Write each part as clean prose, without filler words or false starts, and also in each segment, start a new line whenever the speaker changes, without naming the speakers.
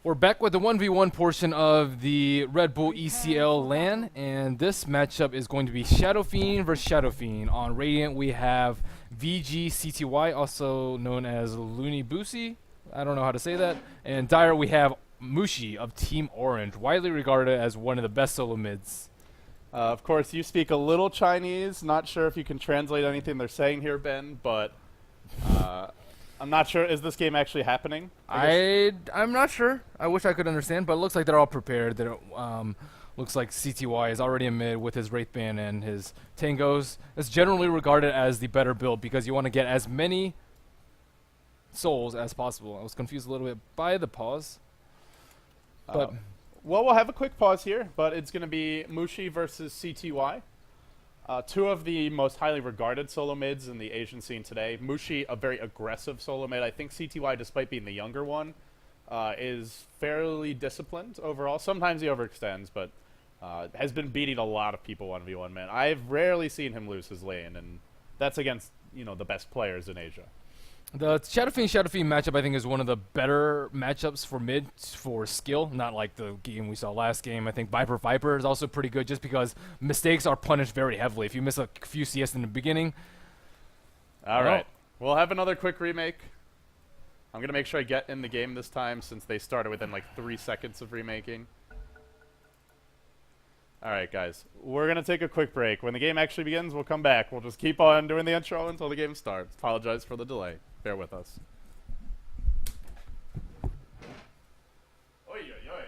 We're back with the 1v1 portion of the Redbull ECL LAN, and this matchup is going to be Shadow Fiend versus Shadow Fiend. On Radiant, we have VGCTY, also known as Looney Boosie. I don't know how to say that. And Dire, we have Mushi of Team Orange, widely regarded as one of the best solo mids.
Of course, you speak a little Chinese. Not sure if you can translate anything they're saying here, Ben, but I'm not sure. Is this game actually happening?
I'm not sure. I wish I could understand, but it looks like they're all prepared. Looks like CTY is already in mid with his Wraithband and his Tangos. It's generally regarded as the better build because you want to get as many souls as possible. I was confused a little bit by the pause. But
well, we'll have a quick pause here, but it's going to be Mushi versus CTY. Two of the most highly regarded solo mids in the Asian scene today. Mushi, a very aggressive solo mid. I think CTY, despite being the younger one, is fairly disciplined overall. Sometimes he overextends, but has been beating a lot of people 1v1, man. I've rarely seen him lose his lane, and that's against, the best players in Asia.
The Shadow Fiend matchup, I think, is one of the better matchups for mid for skill, not like the game we saw last game. I think Viper is also pretty good just because mistakes are punished very heavily. If you miss a few CS in the beginning.
All right. We'll have another quick remake. I'm going to make sure I get in the game this time since they started within like 3 seconds of remaking. All right, guys. We're going to take a quick break. When the game actually begins, we'll come back. We'll just keep on doing the intro until the game starts. Apologize for the delay. Bear with us. Oy, oy, oy.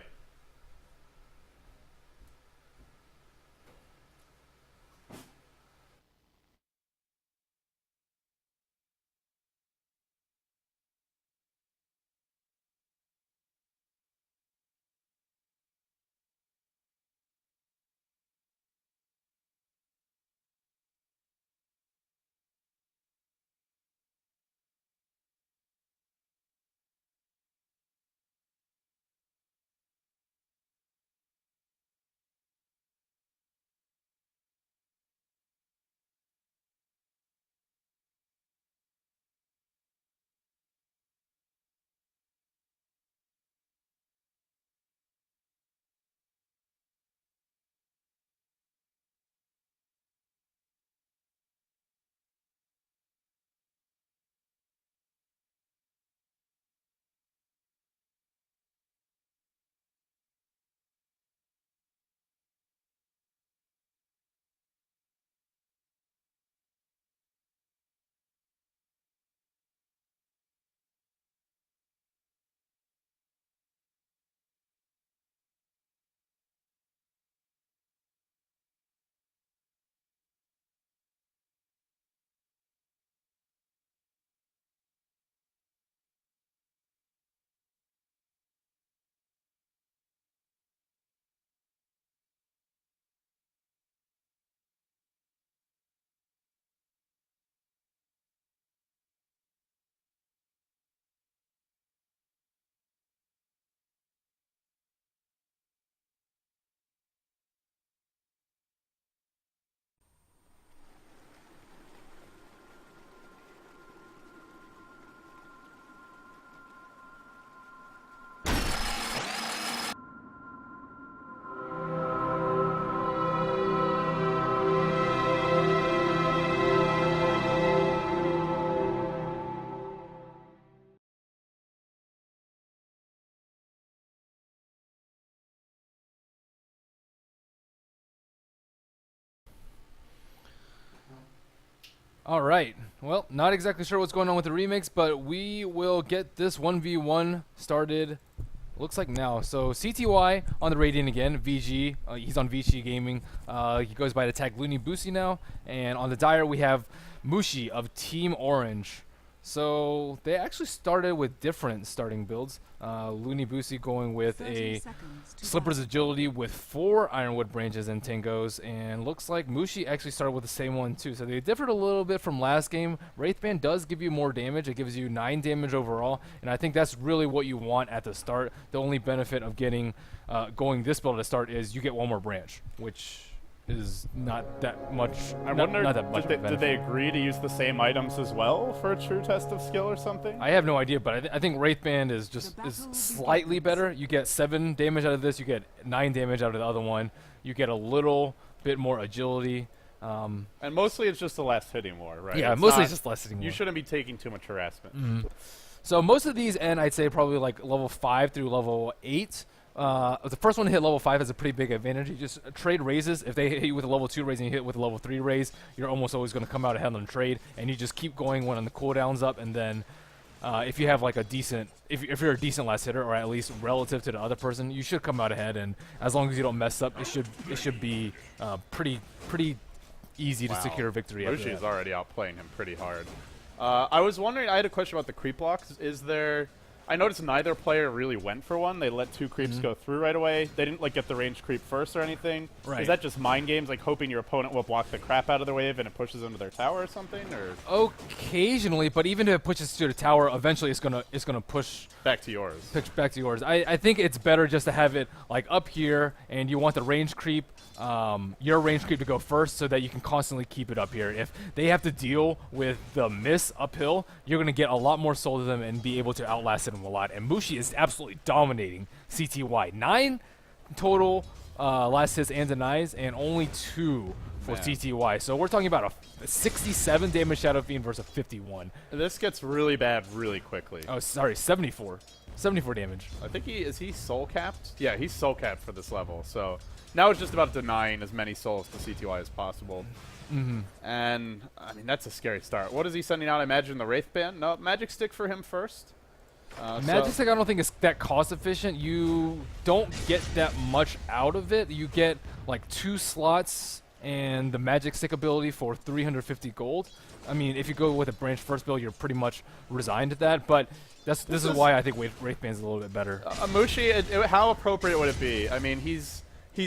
All right. Well, not exactly sure what's going on with the remakes, but we will get this 1v1 started. Looks like now. So CTY on the Radiant again. VG, he's on VG Gaming. He goes by the tag Looney Boosie now. And on the Dire, we have Mushi of Team Orange. So they actually started with different starting builds. Looney Boosie going with a Slipper's Agility with 4 Ironwood branches and Tangos, and looks like Mushi actually started with the same one too. So they differed a little bit from last game. Wraithband does give you more damage. It gives you 9 damage overall, and I think that's really what you want at the start. The only benefit of getting going this build at the start is you get 1 more branch, which is not that much.
I
not,
wonder,
not that much.
did they agree to use the same items as well for a true test of skill or something?
I have no idea, but I think Wraith Band is slightly better. You get 7 damage out of this. You get 9 damage out of the other one. You get a little bit more agility.
And mostly it's just the last hitting war, right?
Yeah,
it's
mostly it's just less hitting war.
You shouldn't be taking too much harassment.
So most of these end, I'd say probably like level 5 through level 8. The first one to hit level 5 has a pretty big advantage. You just trade raises. If they hit you with a level 2 raise and you hit with a level 3 raise, you're almost always going to come out ahead on the trade, and you just keep going when the cooldown's up, and then if you have like a decent, if you're a decent last hitter, or at least relative to the other person, you should come out ahead, and as long as you don't mess up, it should be pretty easy to secure a victory.
Mushi is already outplaying him pretty hard. I was wondering, I had a question about the creep blocks. Is there... I noticed neither player really went for one. They let 2 creeps go through right away. They didn't like get the ranged creep first or anything.
Right.
Is that just mind games, like hoping your opponent will block the crap out of the wave and it pushes into their tower or something? Or
occasionally, but even if it pushes to the tower, eventually it's gonna push
back to yours.
Back to yours. I think it's better just to have it like up here, and you want the range creep, your range creep to go first, so that you can constantly keep it up here. If they have to deal with the miss uphill, you're gonna get a lot more soul to them and be able to outlast it a lot. And Mushi is absolutely dominating CTY. 9 total last hits and denies, and only 2 for CTY. So we're talking about a 67 damage Shadow Fiend versus a 51.
This gets really bad really quickly.
Oh, sorry, 74 damage.
I think is he soul capped? Yeah, he's soul capped for this level. So now it's just about denying as many souls to CTY as possible. And I mean, that's a scary start. What is he sending out? I imagine the Wraith Band. No, Magic Stick for him first.
Magic Stick I don't think is that cost efficient. You don't get that much out of it. You get like 2 slots and the Magic Stick ability for 350 gold. I mean, if you go with a branch first build, you're pretty much resigned to that, but this is why I think Wraith Band's a little bit better.
Mushi, how appropriate would it be? I mean, he's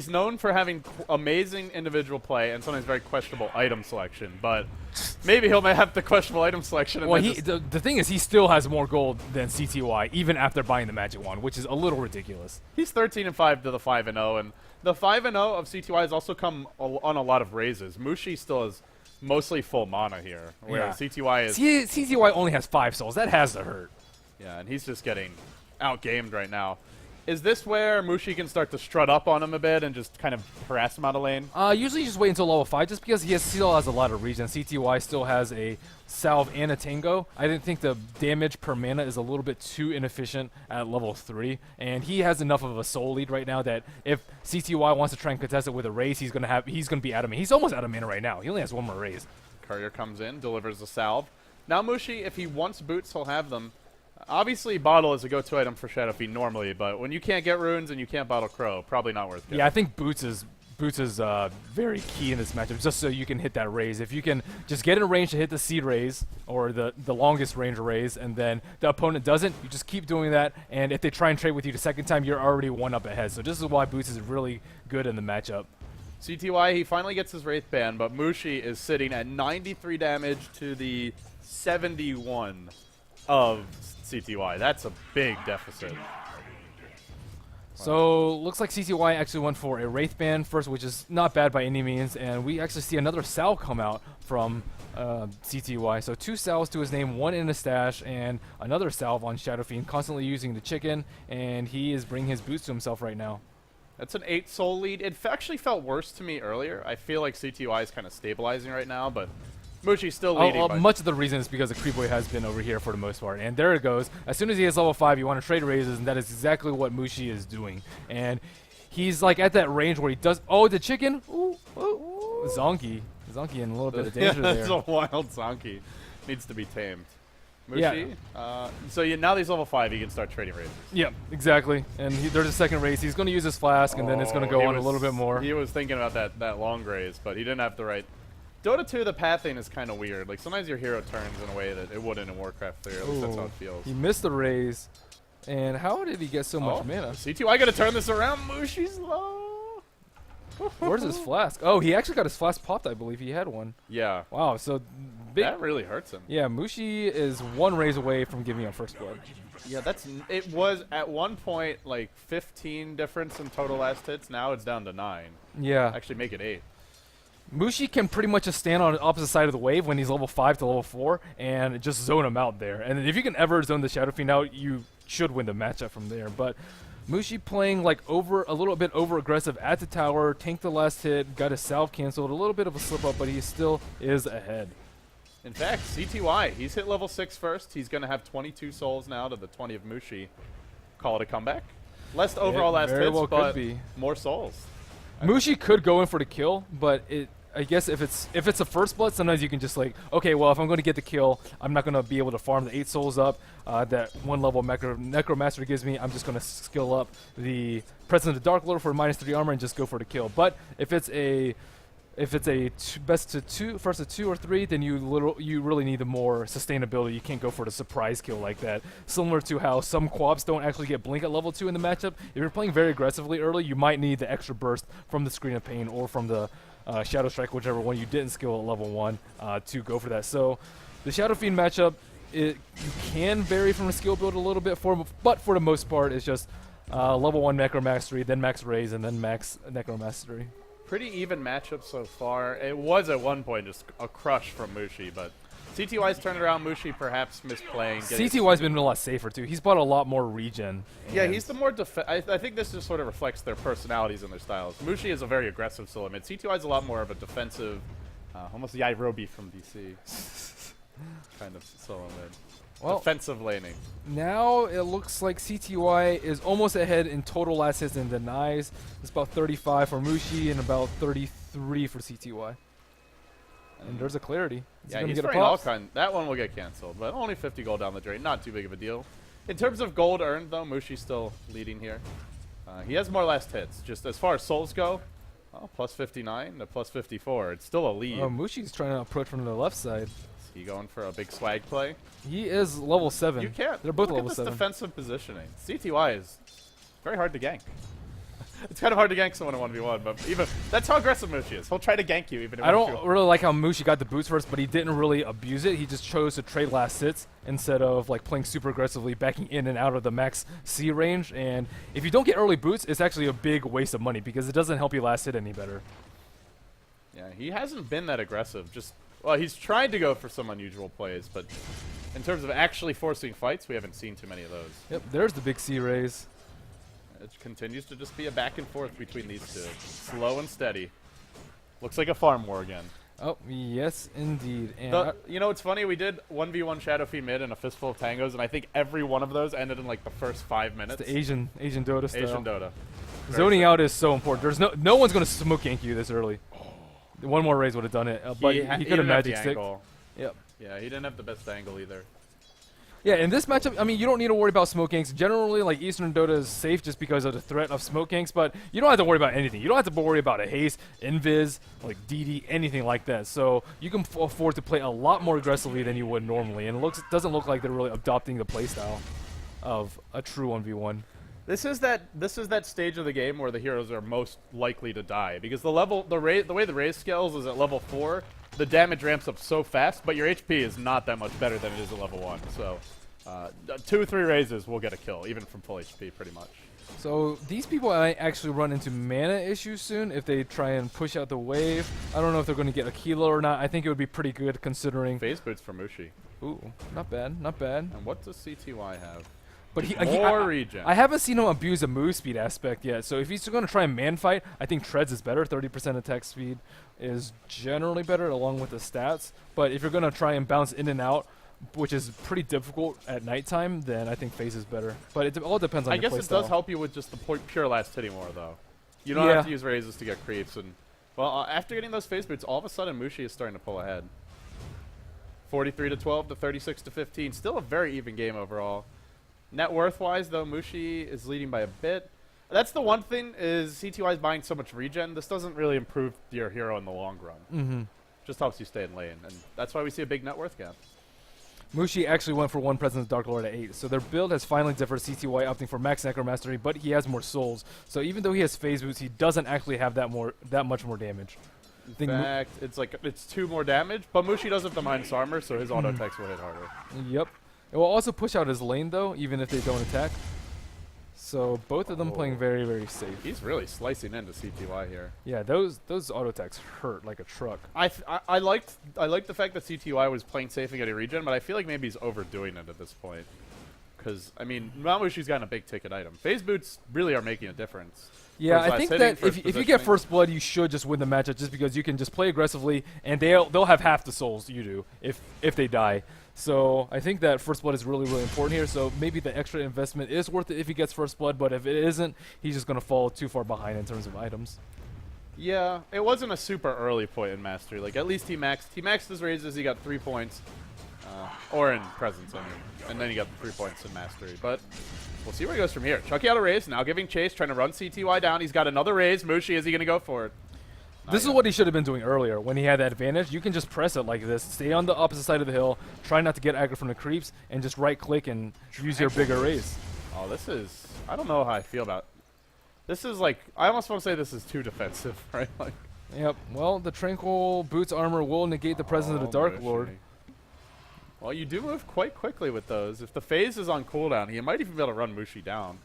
known for having amazing individual play and sometimes very questionable item selection, but maybe he'll have the questionable item selection. And
well, the thing is, he still has more gold than CTY, even after buying the Magic Wand, which is a little ridiculous.
He's 13-5 to the 5-0, and the 5-0 of CTY has also come on a lot of raises. Mushi still is mostly full mana here, whereas CTY is...
CTY only has 5 souls. That has to hurt.
Yeah, and he's just getting outgamed right now. Is this where Mushi can start to strut up on him a bit and just kind of harass him out of lane?
Usually just wait until level 5, just because he still has a lot of regen. CTY still has a Salve and a Tango. I didn't think the damage per mana is a little bit too inefficient at level 3, and he has enough of a soul lead right now that if CTY wants to try and contest it with a raise, he's gonna be out of mana. He's almost out of mana right now. He only has 1 more raise.
Courier comes in, delivers the Salve. Now Mushi, if he wants boots, he'll have them. Obviously, Bottle is a go-to item for Shadow Fiend normally, but when you can't get runes and you can't Bottle Crow, probably not worth it.
Yeah, I think Boots is very key in this matchup, just so you can hit that raise. If you can just get in range to hit the seed raise, or the longest range raise, and then the opponent doesn't, you just keep doing that, and if they try and trade with you the second time, you're already 1 up ahead. So this is why Boots is really good in the matchup.
CTY, he finally gets his Wraith Band, but Mushi is sitting at 93 damage to the 71 of CTY. That's a big deficit.
So looks like CTY actually went for a Wraith Band first, which is not bad by any means, and we actually see another Sal come out from CTY. So 2 Salves to his name, 1 in the stash, and another Salve on Shadow Fiend, constantly using the chicken, and he is bringing his boots to himself right now.
That's an 8 soul lead. It actually felt worse to me earlier. I feel like CTY is kind of stabilizing right now, but Mushi's still leading.
Much of the reason is because the Creep Boy has been over here for the most part. And there it goes. As soon as he hits level 5, you want to trade raises, and that is exactly what Mushi is doing. And he's like at that range where he does... Oh, the chicken! Ooh, ooh. Zonky in a little bit of danger there.
That's a wild Zonky. Needs to be tamed. Mushi, so now that he's level 5, he can start trading raises.
Yeah, exactly. And there's a second raise. He's going to use his flask, and then it's going to go on a little bit more.
He was thinking about that long raise, but he didn't have the right... Dota 2, the pathing is kind of weird. Like, sometimes your hero turns in a way that it wouldn't in Warcraft 3. At least that's how it feels.
He missed the raise. And how did he get so much mana?
CTY got to turn this around. Mushi's low.
Where's his flask? Oh, he actually got his flask popped, I believe. He had one.
Yeah.
Wow, so big.
That really hurts him.
Yeah, Mushi is 1 raise away from giving up first blood.
Yeah, it was at one point like 15 difference in total last hits. Now it's down to 9.
Yeah.
Actually, make it 8.
Mushi can pretty much just stand on the opposite side of the wave when he's level 5 to level 4 and just zone him out there. And if you can ever zone the Shadow Fiend out, you should win the matchup from there. But Mushi playing like a little bit over aggressive at the tower, tanked the last hit, got his salve canceled, a little bit of a slip up, but he still is ahead.
In fact, CTY, he's hit level 6 first. He's going to have 22 souls now to the 20 of Mushi. Call it a comeback. Less overall last hits,
well
but
be.
more souls.
Mushi could go in for the kill, but I guess if it's a first blood, sometimes you can just like, okay, well, if I'm going to get the kill, I'm not going to be able to farm the 8 souls up that 1 level Necromancer gives me. I'm just going to skill up the Presence of the Dark Lord for -3 armor and just go for the kill. But if it's a first to 2 or 3, then you really need the more sustainability. You can't go for the surprise kill like that. Similar to how some Quabs don't actually get blink at level 2 in the matchup. If you're playing very aggressively early, you might need the extra burst from the Screen of Pain or from the Shadow Strike, whichever one you didn't skill at level 1 to go for that. So the Shadow Fiend matchup, you can vary from a skill build a little bit, but for the most part, it's just level 1 Necromastery, then max Raise, and then max Necromastery.
Pretty even matchup so far. It was at one point just a crush from Mushi, but CTY's turned around. Mushi perhaps misplaying.
CTY's been a lot safer too. He's bought a lot more regen.
Yeah, he's the more I think this just sort of reflects their personalities and their styles. Mushi is a very aggressive solo mid. CTY's a lot more of a defensive, almost Yairobi from DC kind of solo mid. Well, defensive laning.
Now it looks like CTY is almost ahead in total last hits and denies. It's about 35 for Mushi and about 33 for CTY. And there's a clarity.
Yeah, he's spraying all kind. That one will get canceled, but only 50 gold down the drain. Not too big of a deal. In terms of gold earned, though, Mushi's still leading here. He has more last hits. Just as far as souls go, plus 59 to plus 54. It's still a lead.
Mushi's trying to approach from the left side.
Is he going for a big swag play?
He is level 7.
You can't.
They're both
Look
level
at this
7.
defensive positioning. CTY is very hard to gank. It's kind of hard to gank someone in 1v1, but even that's how aggressive Mushi is. He'll try to gank you even if
I don't really like how Mushi got the boots first, but he didn't really abuse it. He just chose to trade last hits instead of like playing super aggressively, backing in and out of the max C range. And if you don't get early boots, it's actually a big waste of money because it doesn't help you last hit any better.
Yeah, he hasn't been that aggressive. Well, he's tried to go for some unusual plays, but in terms of actually forcing fights, we haven't seen too many of those.
Yep, there's the big C raise.
It continues to just be a back and forth between these two. Slow and steady. Looks like a farm war again.
Oh, yes, indeed. And
you know, it's funny, we did 1v1 Shadow Fiend mid and a fistful of tangos, and I think every one of those ended in like the first 5 minutes.
It's the Asian Dota style.
Asian Dota.
Zoning out is so important. There's no one's going to smoke gank you this early. One more raise would have done it, but he could have magic stick. Yep.
Yeah, he didn't have the best angle either.
Yeah, in this matchup, I mean, you don't need to worry about smoke ganks. Generally, like, Eastern Dota is safe just because of the threat of smoke ganks, but you don't have to worry about anything. You don't have to worry about a haste, invis, like DD, anything like that. So you can afford to play a lot more aggressively than you would normally, and it doesn't look like they're really adopting the playstyle of a true 1v1.
This is that stage of the game where the heroes are most likely to die because the way the raise scales is at level 4. The damage ramps up so fast, but your HP is not that much better than it is at level 1. So 2 or 3 raises will get a kill, even from full HP, pretty much.
So these people might actually run into mana issues soon if they try and push out the wave. I don't know if they're going to get a kilo or not. I think it would be pretty good considering.
Phase boots for Mushi.
Ooh, not bad, not bad.
And what does CTY have?
But
regen.
I haven't seen him abuse a move speed aspect yet. So if he's going to try and man fight, I think Treads is better. 30% attack speed is generally better along with the stats. But if you're going to try and bounce in and out, which is pretty difficult at nighttime, then I think Phase is better. But it all depends on your
I guess it does help you with just the pure last hitting more, though. You don't have to use raises to get creeps. And well, after getting those phase boots, all of a sudden Mushi is starting to pull ahead. 43 to 12 to 36 to 15. Still a very even game overall. Net worth-wise, though, Mushi is leading by a bit. That's the one thing, is CTY is buying so much regen. This doesn't really improve your hero in the long run.
Mm-hmm.
Just helps you stay in lane, and that's why we see a big net worth gap.
Mushi actually went for 1 Presence of Dark Lord at 8, so their build has finally differed. CTY opting for max Necromastery, but he has more souls. So even though he has phase boots, he doesn't actually have that much more damage.
In fact, it's 2 more damage, but Mushi does have the minus armor, so his auto attacks will hit harder.
Yep. It will also push out his lane, though, even if they don't attack. So both of them playing very, very safe.
He's really slicing into CTY here.
Yeah, those auto attacks hurt like a truck.
I liked the fact that CTY was playing safe and getting regen, but I feel like maybe he's overdoing it at this point. Because, I mean, Mushi's gotten a big ticket item. Phase boots really are making a difference.
Yeah, I think that if you get first blood, you should just win the matchup just because you can just play aggressively, and they'll have half the souls you do if they die. So I think that first blood is really, really important here. So maybe the extra investment is worth it if he gets first blood, but if it isn't, he's just going to fall too far behind in terms of items.
Yeah, it wasn't a super early point in Mastery. Like, at least he maxed his raises, he got 3 points. Or in Presence, I mean. And then he got the 3 points in Mastery. But we'll see where he goes from here. Chucky out a raise, now giving chase, trying to run CTY down. He's got another raise. Mushi, is he going to go for it?
This is what he should have been doing earlier when he had that advantage. You can just press it like this, stay on the opposite side of the hill, try not to get aggro from the creeps, and just right-click and use your bigger raise.
Oh, this is... I don't know how I feel about... This is like... I almost want to say this is too defensive, right? Like.
Yep. Well, the Tranquil Boots armor will negate the presence of the Dark Lord.
Well, you do move quite quickly with those. If the phase is on cooldown, he might even be able to run Mushi down.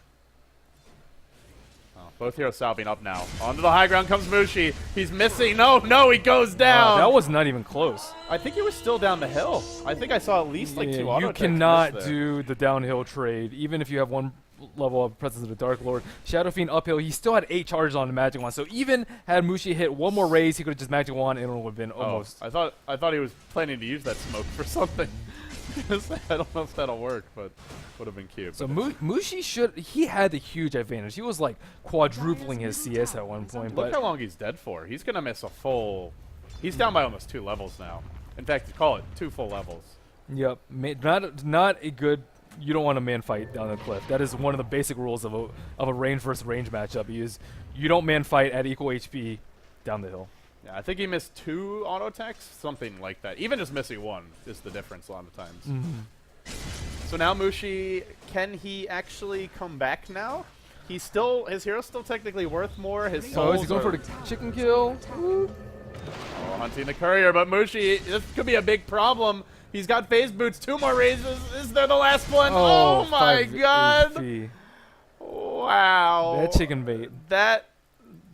Oh, both heroes salving up now. Onto the high ground comes Mushi. He's missing. No, he goes down.
That was not even close.
I think he was still down the hill. I think I saw at least like 2 auto.
You cannot do the downhill trade, even if you have 1 level of presence of the Dark Lord. Shadow Fiend uphill, he still had 8 charges on the Magic Wand. So even had Mushi hit 1 more raise, he could have just Magic Wand and it would have been almost.
I thought he was planning to use that smoke for something. I don't know if that'll work, but would have been cute.
So Mushi he had the huge advantage. He was like quadrupling his CS at one point.
Look how long he's dead for. He's gonna miss a full. He's down by almost 2 levels now. In fact, call it 2 full levels.
Yep, not a good. You don't want to man fight down the cliff. That is one of the basic rules of a range versus range matchup. You don't man fight at equal HP down the hill.
Yeah, I think he missed 2 auto attacks, something like that. Even just missing 1 is the difference a lot of times. So now Mushi, can he actually come back now? His hero's still technically worth more. His
so is he going for the chicken kill?
Oh, hunting the courier, but Mushi, this could be a big problem. He's got phase boots, 2 more raises. Is there the last one? Oh my god!
HP.
Wow.
That chicken bait.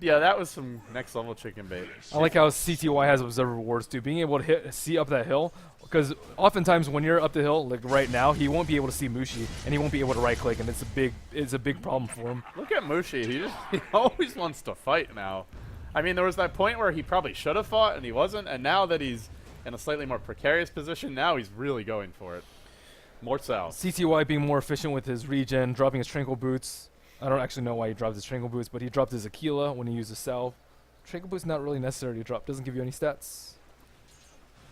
Yeah, that was some next level chicken bait.
I like how CTY has observer rewards too. Being able to see up that hill, because oftentimes when you're up the hill, like right now, he won't be able to see Mushi, and he won't be able to right click, and it's a big problem for him.
Look at Mushi. He always wants to fight now. I mean, there was that point where he probably should have fought, and he wasn't, and now that he's in a slightly more precarious position, now he's really going for it. More south.
CTY being more efficient with his regen, dropping his Tranquil Boots. I don't actually know why he dropped his Tranquil Boots, but he dropped his Aquila when he used his salve. Tranquil Boots not really necessary to drop. Doesn't give you any stats.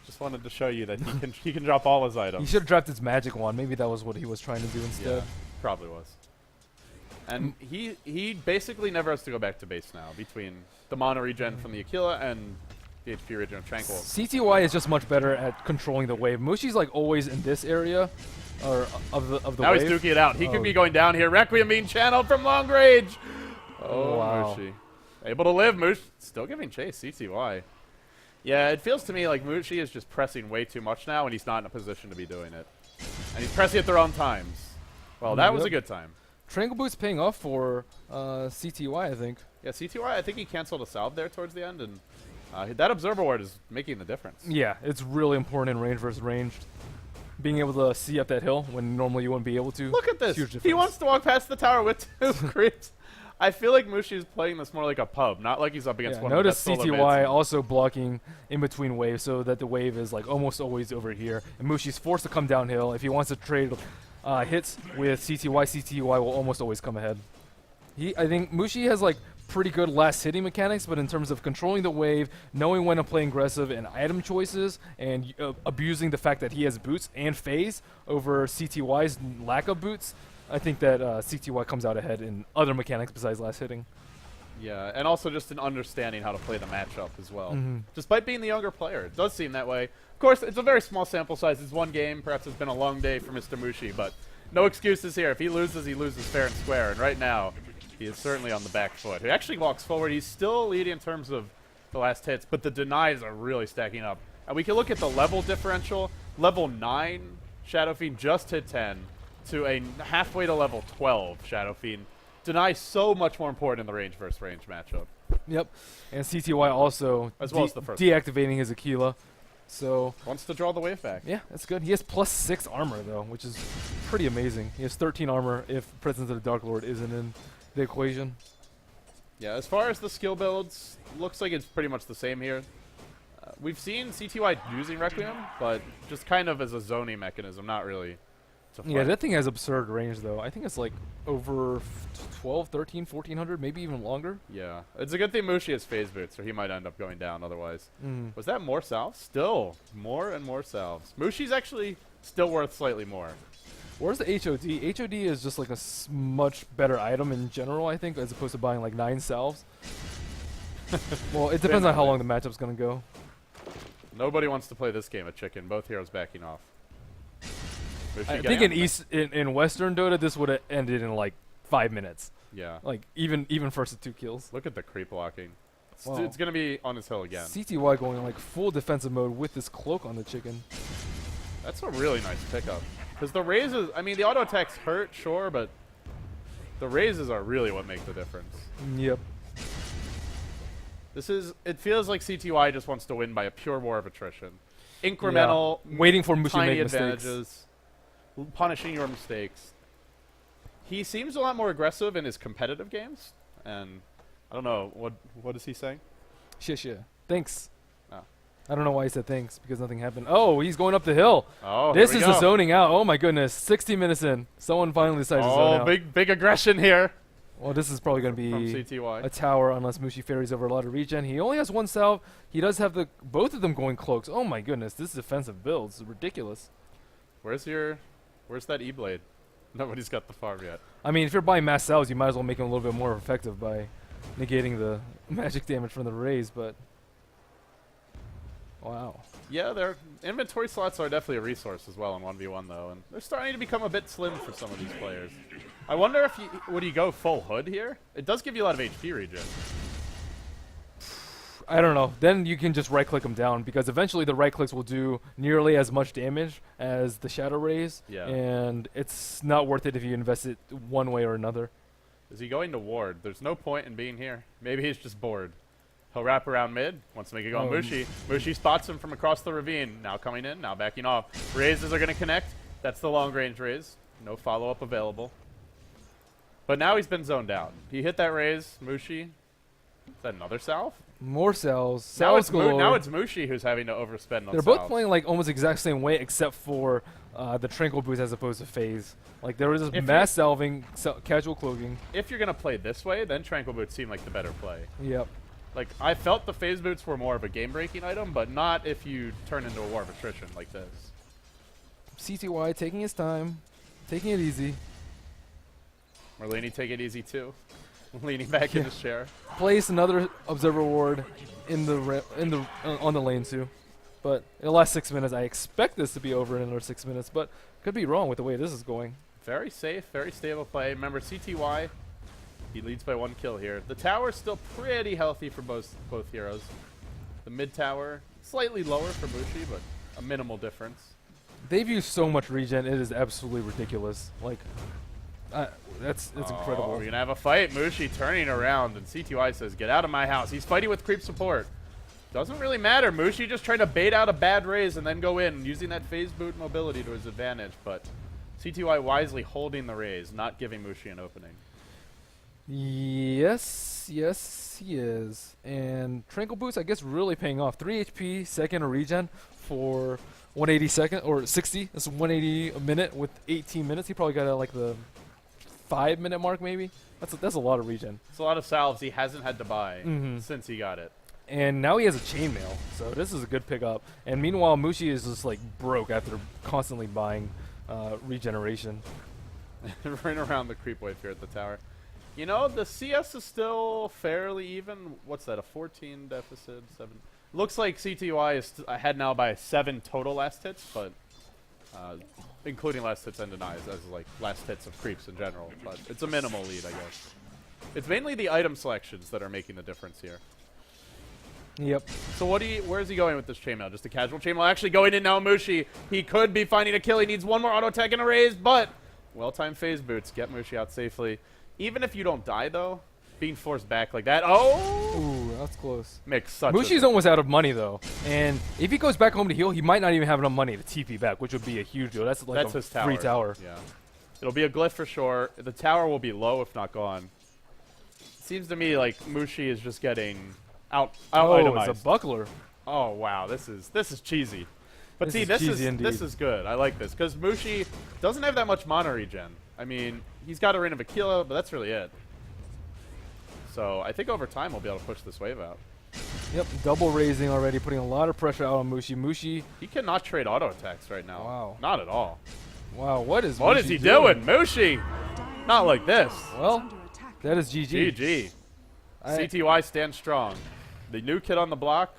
Just wanted to show you that he can drop all his items.
He should have dropped his Magic Wand. Maybe that was what he was trying to do instead.
Yeah, probably was. And he basically never has to go back to base now between the mono regen from the Aquila and the HP regen of Tranquil.
CTY is just much better at controlling the wave. Mushi's like always in this area. Or of the
now
wave.
He's duking it out. He could be going down here. Requiem being channeled from long range. Oh,
wow.
Mushi. Able to live. Mushi still giving chase. CTY. Yeah, it feels to me like Mushi is just pressing way too much now, and he's not in a position to be doing it. And he's pressing at the wrong times. Well, that was a good time.
Tranquil Boots paying off for CTY, I think.
Yeah, CTY, I think he canceled a salve there towards the end, and that Observer Ward is making the difference.
Yeah, it's really important in range versus ranged. Being able to see up that hill when normally you wouldn't be able to.
Look at this. He wants to walk past the tower with 2 creeps. I feel like Mushi is playing this more like a pub, not like he's up against one of the best
Notice CTY also blocking in between waves so that the wave is like almost always over here. And Mushi's forced to come downhill. If he wants to trade hits with CTY, CTY will almost always come ahead. I think Mushi has like pretty good last hitting mechanics, but in terms of controlling the wave, knowing when to play aggressive and item choices, and abusing the fact that he has boots and phase over CTY's lack of boots, I think that CTY comes out ahead in other mechanics besides last hitting.
Yeah, and also just an understanding how to play the matchup as well. Despite being the younger player, it does seem that way. Of course, it's a very small sample size. It's 1 game. Perhaps it's been a long day for Mr. Mushi, but no excuses here. If he loses fair and square, and right now, he is certainly on the back foot. He actually walks forward. He's still leading in terms of the last hits, but the denies are really stacking up. And we can look at the level differential. Level 9, Shadow Fiend just hit 10 to a halfway to level 12 Shadow Fiend. Deny so much more important in the range versus range matchup.
Yep. And CTY also
As well as the first
deactivating his Aquila. So
wants to draw the wave back.
yeah, that's good. He has +6 armor though, which is pretty amazing. He has 13 armor if Presence of the Dark Lord isn't in the equation.
Yeah, as far as the skill builds, looks like it's pretty much the same here. We've seen CTY using Requiem, but just kind of as a zoning mechanism, not really to fight.
Yeah, that thing has absurd range though. I think it's like over 12, 13, 1400, maybe even longer.
Yeah, it's a good thing Mushi has phase boots, or he might end up going down otherwise.
Mm.
Was that more salves? Still, more and more salves. Mushi's actually still worth slightly more.
Where's the HOD? HOD is just like a much better item in general, I think, as opposed to buying like 9 salves. Well, it depends on how long the matchup's gonna go.
Nobody wants to play this game of chicken. Both heroes backing off. Mushi
I
getting
think
out
in Western Dota, this would have ended in like 5 minutes.
Yeah.
Like even first of 2 kills.
Look at the creep blocking.
Wow.
It's going to be on his hill again.
CTY going in like full defensive mode with this cloak on the chicken.
That's a really nice pickup. Because the raises, I mean, the auto attacks hurt, sure, but the raises are really what make the difference.
Yep.
It feels like CTY just wants to win by a pure war of attrition. Incremental,
Yeah. Waiting for Mushi to
tiny
make mistakes.
advantages, punishing your mistakes. He seems a lot more aggressive in his competitive games, and I don't know, what is he saying?
Shit. Thanks.
Oh.
I don't know why he said thanks, because nothing happened. Oh, he's going up the hill.
Oh,
This
here
is
we
the
go.
zoning out. Oh my goodness. 60 minutes in. Someone finally decided to zone
Oh,
out.
big aggression here
Well, this is probably going to
from
be
CTY.
a tower unless Mushi ferries over a lot of regen. He only has 1 salve. He does have both of them going cloaks. Oh my goodness, this defensive build is ridiculous.
Where's that E-Blade? Nobody's got the farm yet.
I mean, if you're buying mass salves, you might as well make him a little bit more effective by negating the magic damage from the raise, but wow.
Yeah, their inventory slots are definitely a resource as well in 1v1 though, and they're starting to become a bit slim for some of these players. I wonder if would he go full hood here? It does give you a lot of HP regen.
I don't know. Then you can just right-click him down, because eventually the right-clicks will do nearly as much damage as the Shadow Rays,
Yeah.
and it's not worth it if you invest it one way or another.
Is he going to ward? There's no point in being here. Maybe he's just bored. He'll wrap around mid, wants to make it go on Mushi. Mushi spots him from across the ravine. Now coming in, now backing off. Raises are going to connect. That's the long-range raise. No follow-up available. But now he's been zoned out. He hit that raise, Mushi. Is that another salve?
More cells.
Now
Cells
it's,
galore.
now it's Mushi who's having to overspend on
They're both
salves.
playing like almost exact same way, except for the Tranquil Boost as opposed to Phase. Like there was this
If
mass salving, casual cloaking.
If you're going to play this way, then Tranquil Boots seem like the better play.
Yep.
Like, I felt the phase boots were more of a game-breaking item, but not if you turn into a war of attrition like this.
CTY taking his time, taking it easy.
Merlini take it easy too. Leaning back in his chair.
Place another Observer Ward in the on the lane too. But in the last 6 minutes, I expect this to be over in another 6 minutes, but could be wrong with the way this is going.
Very safe, very stable play. Remember, CTY, he leads by 1 kill here. The tower's still pretty healthy for both heroes. The mid tower, slightly lower for Mushi, but a minimal difference.
They've used so much regen, it is absolutely ridiculous. Like, that's incredible.
We're going to have a fight. Mushi turning around, and CTY says, "Get out of my house." He's fighting with creep support. Doesn't really matter. Mushi just trying to bait out a bad raise and then go in, using that phase boot mobility to his advantage, but CTY wisely holding the raise, not giving Mushi an opening.
Yes, he is. And Tranquil Boost, I guess, really paying off. 3 HP, second regen for 180 second, or 60. That's 180 a minute with 18 minutes. He probably got at like the 5-minute mark, maybe. That's a lot of regen.
It's a lot of salves he hasn't had to buy since he got it.
And now he has a chainmail, so this is a good pickup. And meanwhile, Mushi is just like broke after constantly buying regeneration.
Running around the creep wave here at the tower. You know, the CS is still fairly even. What's that, a 14 deficit? 7? Looks like CTY is ahead now by 7 total last hits, but including last hits and denies as like last hits of creeps in general. But it's a minimal lead, I guess. It's mainly the item selections that are making the difference here.
Yep.
So where is he going with this chainmail? Just a casual chainmail. Actually going in now, Mushi. He could be finding a kill. He needs one more auto attack and a raise, but well-timed phase boots get Mushi out safely. Even if you don't die, though, being forced back like that. Oh!
Ooh, that's close.
Makes such
Mushi's
a...
almost out of money though, and if he goes back home to heal, he might not even have enough money to TP back, which would be a huge deal. That's like
That's
a
his tower.
free tower.
Yeah. It'll be a glyph for sure. The tower will be low if not gone. Seems to me like Mushi is just getting out
Oh,
itemized.
it's a buckler.
Oh wow, this is cheesy. But
This
see,
is
this
cheesy
is
indeed.
this is good. I like this because Mushi doesn't have that much mana regen. I mean, he's got a Reign of Aquila, but that's really it. So I think over time we'll be able to push this wave out.
Yep, double raising already, putting a lot of pressure out on Mushi. Mushi,
He cannot trade auto attacks right now.
Wow.
Not at all.
wow, what is
What
Mushi
is he doing? Mushi? Not like this.
Well, that is GG.
GG.
I-
CTY stands strong. The new kid on the block.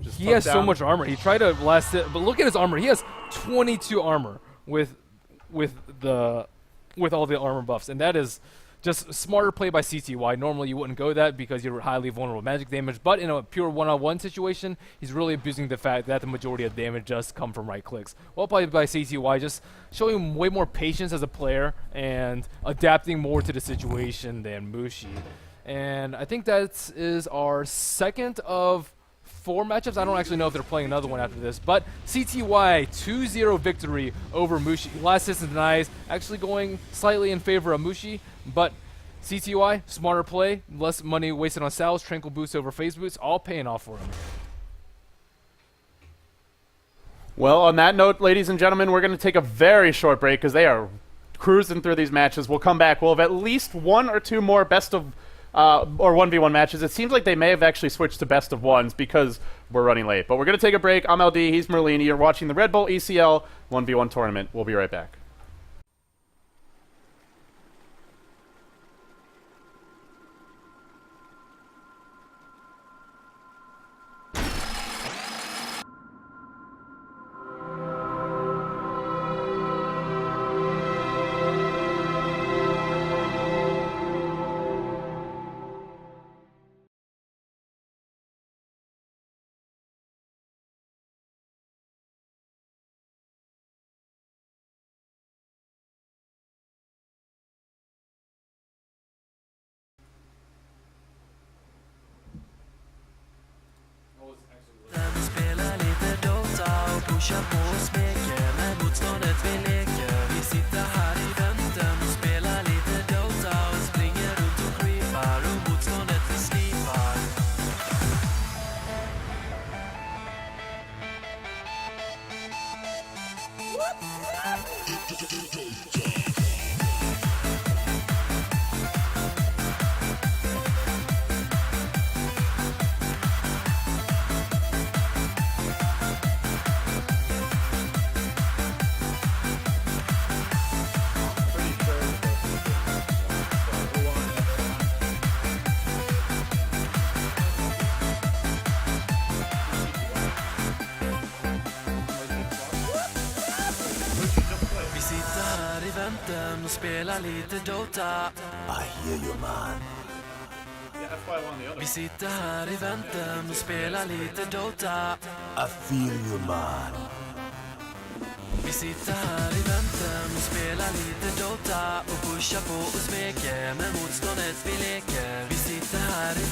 Just
He
took
has so
down-
much armor. He tried to last it, but look at his armor. He has 22 armor with all the armor buffs, and that is just smarter play by CTY. Normally you wouldn't go that because you're highly vulnerable to magic damage, but in a pure one-on-one situation, he's really abusing the fact that the majority of damage does come from right clicks. Well played by CTY, just showing way more patience as a player and adapting more to the situation than Mushi. And I think that is our second of 4 matchups. I don't actually know if they're playing another one after this, but CTY 2-0 victory over Mushi. Last assist denies, actually going slightly in favor of Mushi, but CTY, smarter play, less money wasted on Sal's, Tranquil Boost over Phase Boost, all paying off for him.
Well, on that note, ladies and gentlemen, we're going to take a very short break because they are cruising through these matches. We'll come back. We'll have at least 1 or 2 more best of or 1v1 matches. It seems like they may have actually switched to best of ones because we're running late. But we're going to take a break. I'm LD. He's Merlini. You're watching the Redbull ECL 1v1 tournament. We'll be right back.
Spelar lite Dota och pushar på och smeker när motståndet vi leker. Vi sitter här i vänten och spelar lite Dota och springer runt och creepar och motståndet vi slipar. Vi sitter här i vänten och spelar lite Dota.
I hear you, man.
Vi sitter här i vänten och spelar lite Dota.
I feel you, man.
Vi sitter här i vänten och spelar lite Dota och pushar på och smeker när motståndet vi leker. Vi sitter här i vänten